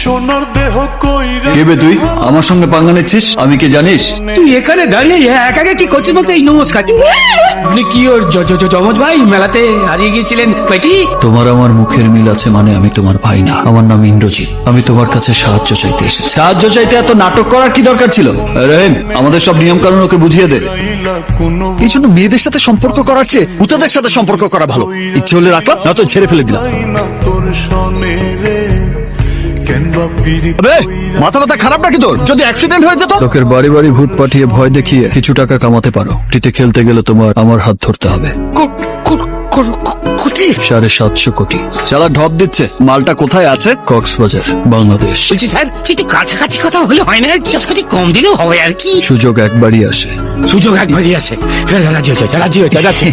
সোনার দেহ কইরা কে বে তুই? আমার সঙ্গে পাঙ্গা নিচ্ছিস? আমি কি জানিস? তুই এখানে দাঁড়িয়ে একা একা কি করছিস বলতে? এই নমস্কার, আপনি কি ওর জমজ ভাই? মেলাতে হারিয়ে গিয়েছিলেন পেটি? তোমার আমার মুখের মিল আছে মানে আমি তোমার ভাই না। আমার নাম ইন্দ্রজিৎ। আমি তোমার কাছে সাহায্য চাইতে এসেছি। সাহায্য চাইতে এত নাটক করার কি দরকার ছিল? রহিম, আমাদের সব নিয়ম কানুন ওকে বুঝিয়ে দে। কোনো এই জন্য মেয়েদের সাথে সম্পর্ক করার চেয়ে ভূতদের সাথে সম্পর্ক করা ভালো। ইচ্ছে হলে রাখলাম, না তো ছেড়ে ফেলে দিলাম। না তোর সনে রে কেনবা পিড়ি আবে, মাথা ব্যথা খারাপ নাকি তোর? যদি অ্যাক্সিডেন্ট হয়ে যেত? লোকের বাড়ি বাড়ি ভূত পাঠিয়ে ভয় দেখিয়ে কিছু টাকা কামাতে পারো। টিতে খেলতে গেলে তোমার আমার হাত ধরতে হবে। কোটি 750 কোটি। শালা ঢপ দিচ্ছে। মালটা কোথায় আছে? কক্সবাজার, বাংলাদেশ। বলছি স্যার, একটু কাছাকাছি কথা হলে হয় না? just একটু কম দিলেও হবে আর কি। সুযোগ একবারই আসে। সুযোগ একবারই আছে। রাজি হয়েছে।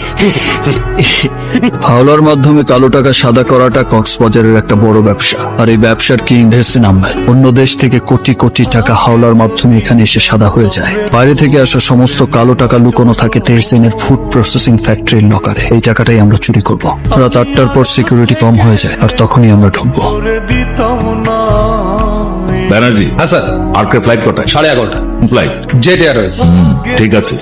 হাওলার মাধ্যমে কালো টাকা সাদা করাটা কক্সবাজারের একটা বড় ব্যবসা। আর এই ব্যবসার কিং এহসান আহমেদ। অন্য দেশ থেকে কোটি কোটি টাকা হাওলার মাধ্যমে এখানে এসে সাদা হয়ে যায়। বাইরে থেকে আসা সমস্ত কালো টাকা লুকোনো থাকে তেহসিনের ফুড প্রসেসিং ফ্যাক্টরির লকারে। এই টাকাটাই আমরা চুরি করব। রাত 8টার পর সিকিউরিটি কম হয়ে যায় আর তখনই আমরা ঢুকবো। করে দিতাম না ব্যানার্জি, হ্যাঁ স্যার, আরকে ফ্লাইট কটায়? 11:30 ফ্লাইট জেট এয়ারওয়েজ। ঠিক আছে।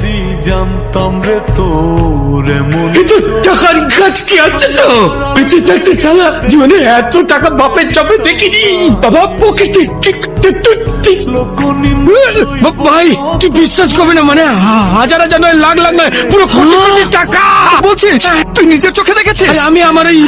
জানতাম রে তোর এমন কিন্তু টাকার গাছ কি আছে তো? বেঁচে থাকতে সালা জীবনে এত টাকা বাপের চাপে দেখিনি। বাবা পকেটে ভাই, তুই বিশ্বাস করবি না, মানে হাজার হাজার নয়, লাখ লাখ নয়, পুরো কোটি কোটি টাকা বলছিস? তুই নিজের চোখে দেখেছিস? আরে আমি আমার এই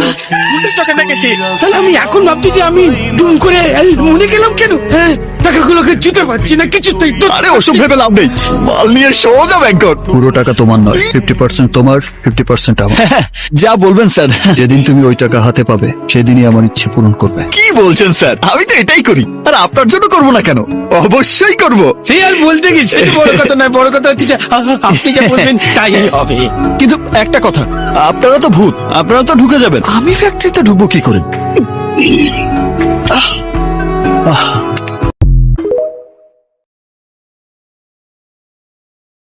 নিজের চোখে দেখেছি। সালা আমি এখন ভাবছি যে আমি দুম করে এই মনে গেলাম কেন? হ্যাঁ, টাকাগুলোকে জুতে পারছি না কিছুতেই। আরে ওসব ভেবে লাভ নেই। মাল নিয়ে সোজা ব্যাংকক। পুরো টাকা তোমার নয়, 50% তোমার, 50% আমার। যা বলবেন স্যার। যেদিন তুমি ওই টাকা হাতে পাবে সেদিনই আমার ইচ্ছে পূরণ করবে। কি বলছেন স্যার? আমি তো এটাই করি। আর আপনার জন্য করবো না কেন? অবশ্যই করব। সে আর বলতে গেছি, বড় কথা নয়, বড় কথা হচ্ছে যে আপনি যা বলবেন তাই হবে। কিন্তু একটা কথা, আপনারা তো ভূত, আপনারা তো ঢুকে যাবেন। আমি ফ্যাক্টরিতে ঢুকবো কি করে?